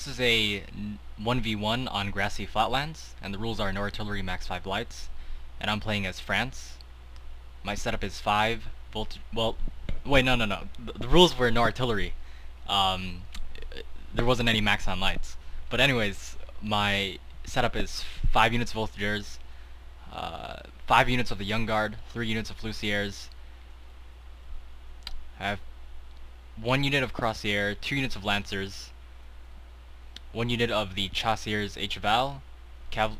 This is a 1v1 on grassy flatlands, and the rules are no artillery, max 5 lights, and I'm playing as France. My setup is 5 voltage. Well, wait, no. The rules were no artillery. Um, there wasn't any max on lights. But anyways, my setup is 5 units of voltigeurs, 5 units of the Young Guard, 3 units of Flusiers. I have 1 unit of Crossier, 2 units of Lancers, 1 unit of the Chasseurs Cheval,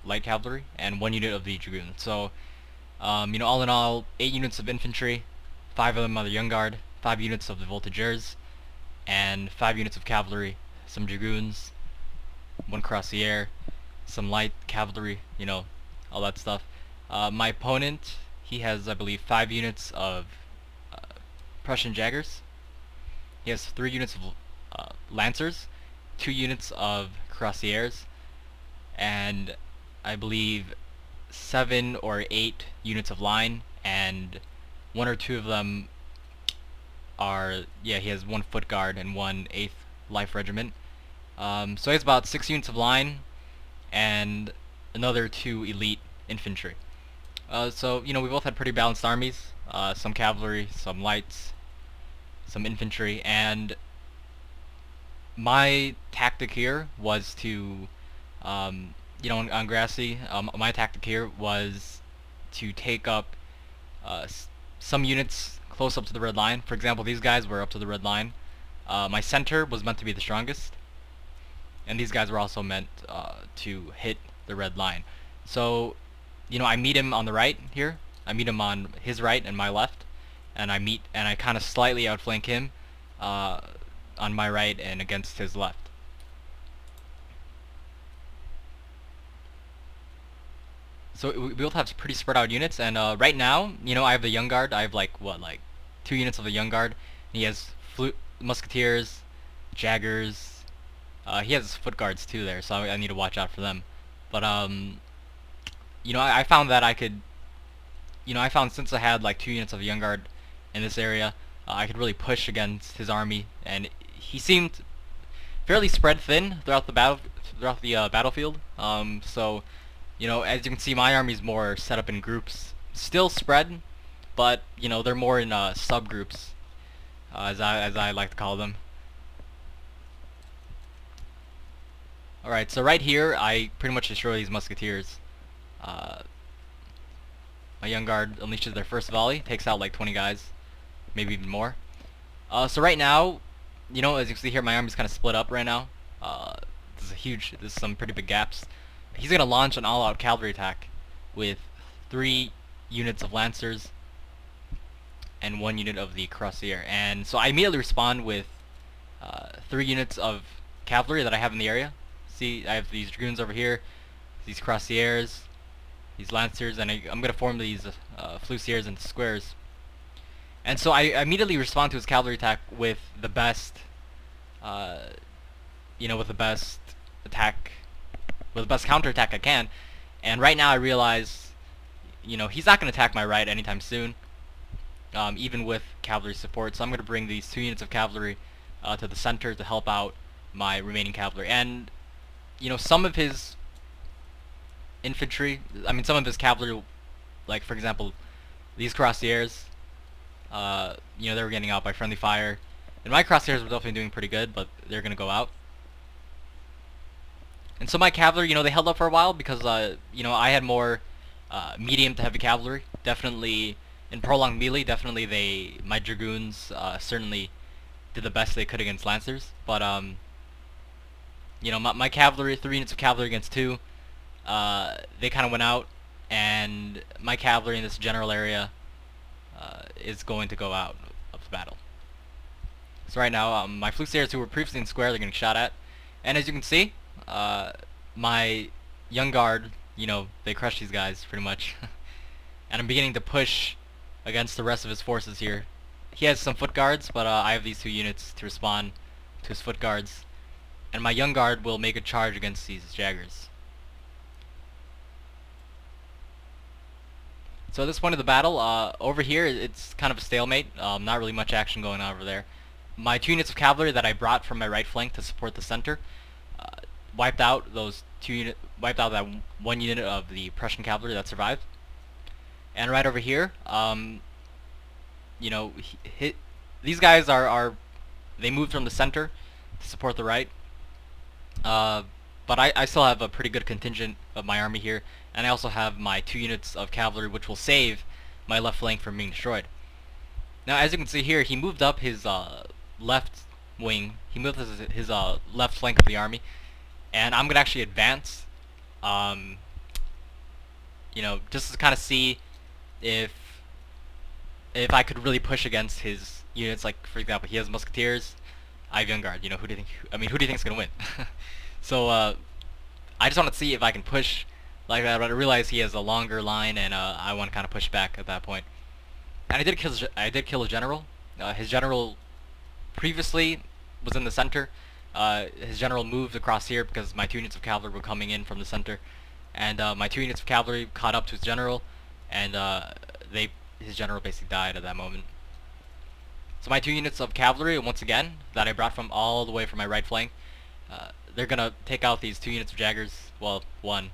light cavalry, and 1 unit of the Dragoons. So, all in all, 8 units of infantry, 5 of them are the Young Guard, 5 units of the Voltigeurs, and 5 units of cavalry, some Dragoons, 1 Crossier, some light cavalry, all that stuff. My opponent, he has, I believe, 5 units of Prussian Jaggers. He has 3 units of Lancers, 2 units of Crossiers, and I believe 7 or 8 units of line, and 1 or 2 of them are, he has 1 foot guard and 1 8th Life Regiment. So he has about 6 units of line and another 2 elite infantry. So we both had pretty balanced armies, some cavalry, some lights, some infantry, and my tactic here was to, on grassy, my tactic here was to take up some units close up to the red line. For example, these guys were up to the red line. My center was meant to be the strongest, and these guys were also meant to hit the red line. So, I meet him on the right here. I meet him on his right and my left, and I kind of slightly outflank him on my right and against his left. So we both have pretty spread out units, and right now, I have the Young Guard. I have like 2 units of the Young Guard. And he has Musketeers, Jaggers. He has Foot Guards too there, so I need to watch out for them. But I found that I could, since I had like 2 units of the Young Guard in this area, I could really push against his army, and he seemed fairly spread thin throughout the battlefield. So, as you can see, my army's more set up in groups, still spread, but they're more in subgroups, as I like to call them. All right, so right here, I pretty much destroy these musketeers. My Young Guard unleashes their first volley, takes out like 20 guys, maybe even more. So right now, as you can see here, my army's kind of split up right now. There's some pretty big gaps. He's gonna launch an all-out cavalry attack with 3 units of Lancers and 1 unit of the Crossier. And so I immediately respond with 3 units of cavalry that I have in the area. See, I have these Dragoons over here, these Crossiers, these Lancers, and I'm gonna form these Flusiers into squares. And so I immediately respond to his cavalry attack with the best, with the best attack, with the best counterattack I can. And right now I realize, he's not going to attack my right anytime soon, even with cavalry support. So I'm going to bring these 2 units of cavalry to the center to help out my remaining cavalry. And, some of his infantry, some of his cavalry, like for example, these Crossiers, they were getting out by friendly fire. And my Crossiers were definitely doing pretty good, but they're going to go out. And so my cavalry, they held up for a while because, I had more medium to heavy cavalry. Definitely, in prolonged melee, my Dragoons certainly did the best they could against Lancers. But, my cavalry, 3 units of cavalry against 2, they kind of went out. And my cavalry in this general area is going to go out of the battle. So right now, my Flusiers who were previously in square, they're getting shot at. And as you can see, my Young Guard, they crushed these guys pretty much. And I'm beginning to push against the rest of his forces here. He has some foot guards, but I have these 2 units to respond to his foot guards. And my Young Guard will make a charge against these Jaggers. So at this point of the battle, over here, it's kind of a stalemate. Not really much action going on over there. My 2 units of cavalry that I brought from my right flank to support the center, wiped out wiped out that one unit of the Prussian cavalry that survived. And right over here, you know, these guys they moved from the center to support the right. But I still have a pretty good contingent of my army here, and I also have my 2 units of cavalry, which will save my left flank from being destroyed. Now, as you can see here, he moved up his left wing. He moved his left flank of the army, and I'm gonna actually advance. You know, just to kind of see if I could really push against his units. Like, for example, he has musketeers, I have young guard. You know, who do you think? I mean, who do you think is gonna win? So I just want to see if I can push like that. But I realize he has a longer line, and I want to kind of push back at that point. And I did kill a general. His general previously was in the center. His general moved across here because my 2 units of cavalry were coming in from the center, and my 2 units of cavalry caught up to his general, and his general basically died at that moment. So my 2 units of cavalry, once again, that I brought from all the way from my right flank, they're gonna take out these 2 units of jaggers. Well, one.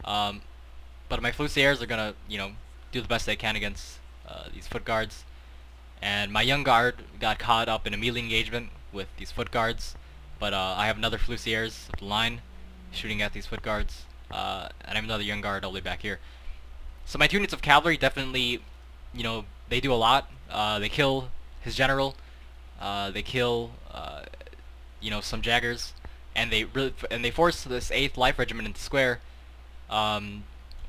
But my flusiers are gonna, you know, do the best they can against these foot guards. And my young guard got caught up in a melee engagement with these foot guards. But I have another flusiers up the line shooting at these foot guards. And I have another young guard all the way back here. So my 2 units of cavalry definitely, you know, they do a lot. They kill his general. They kill, you know, some jaggers, and they force this 8th Life Regiment into square,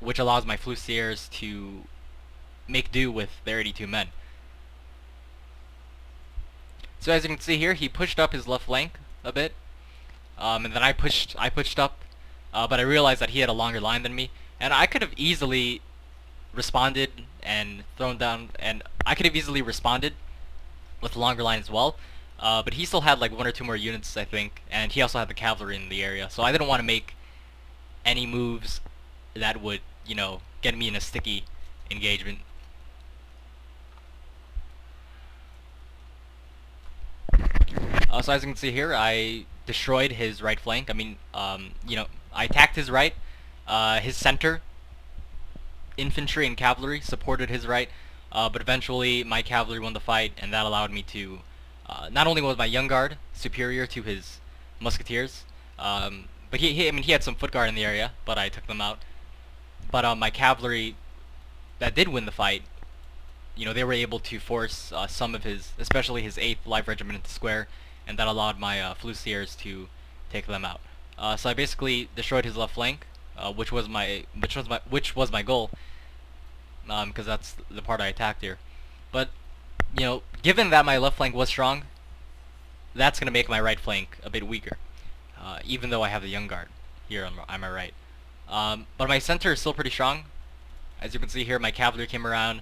which allows my flusiers to make do with their 82 men. So as you can see here, he pushed up his left flank a bit, and then I pushed up, but I realized that he had a longer line than me, and I could have easily responded and thrown down, and I could have easily responded with a longer line as well. But he still had like 1 or 2 more units, I think, and he also had the cavalry in the area, so I didn't want to make any moves that would, you know, get me in a sticky engagement. So as you can see here, I destroyed his right flank. I mean, you know, I attacked his right. His center, infantry and cavalry, supported his right, but eventually my cavalry won the fight, and that allowed me to, not only was my young guard superior to his musketeers, but I mean, he had some foot guard in the area, but I took them out. But my cavalry that did win the fight, you know, they were able to force some of his, especially his 8th Life Regiment into square, and that allowed my flusiers to take them out. So I basically destroyed his left flank, which was my goal, because that's the part I attacked here. But you know, given that my left flank was strong, that's gonna make my right flank a bit weaker, even though I have the young guard here on my right. But my center is still pretty strong. As you can see here, my cavalry came around.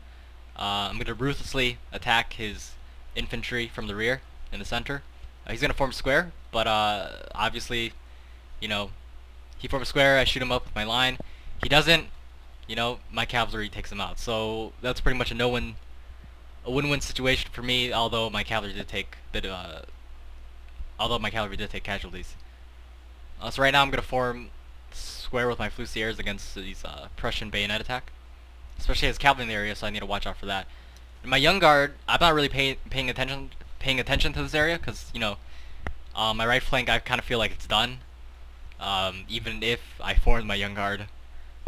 I'm gonna ruthlessly attack his infantry from the rear in the center. He's gonna form a square, but obviously, you know, he formed a square. I shoot him up with my line. He doesn't. You know, my cavalry takes him out. So that's pretty much a win-win situation for me. Although my cavalry did take casualties. So right now I'm gonna form square with my flusiers against these Prussian bayonet attack. Especially as cavalry in the area, so I need to watch out for that. And my young guard, I'm not really paying attention to this area, because, you know, my right flank, I kind of feel like it's done, even if I formed my young guard.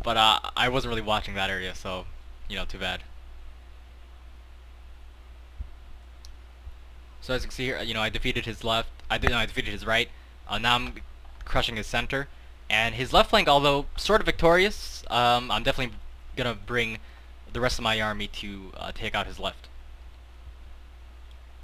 But I wasn't really watching that area, so, you know, too bad. So as you can see here, you know, I defeated his left. I defeated his right. Now I'm crushing his center, and his left flank, although sort of victorious, I'm definitely gonna bring the rest of my army to take out his left.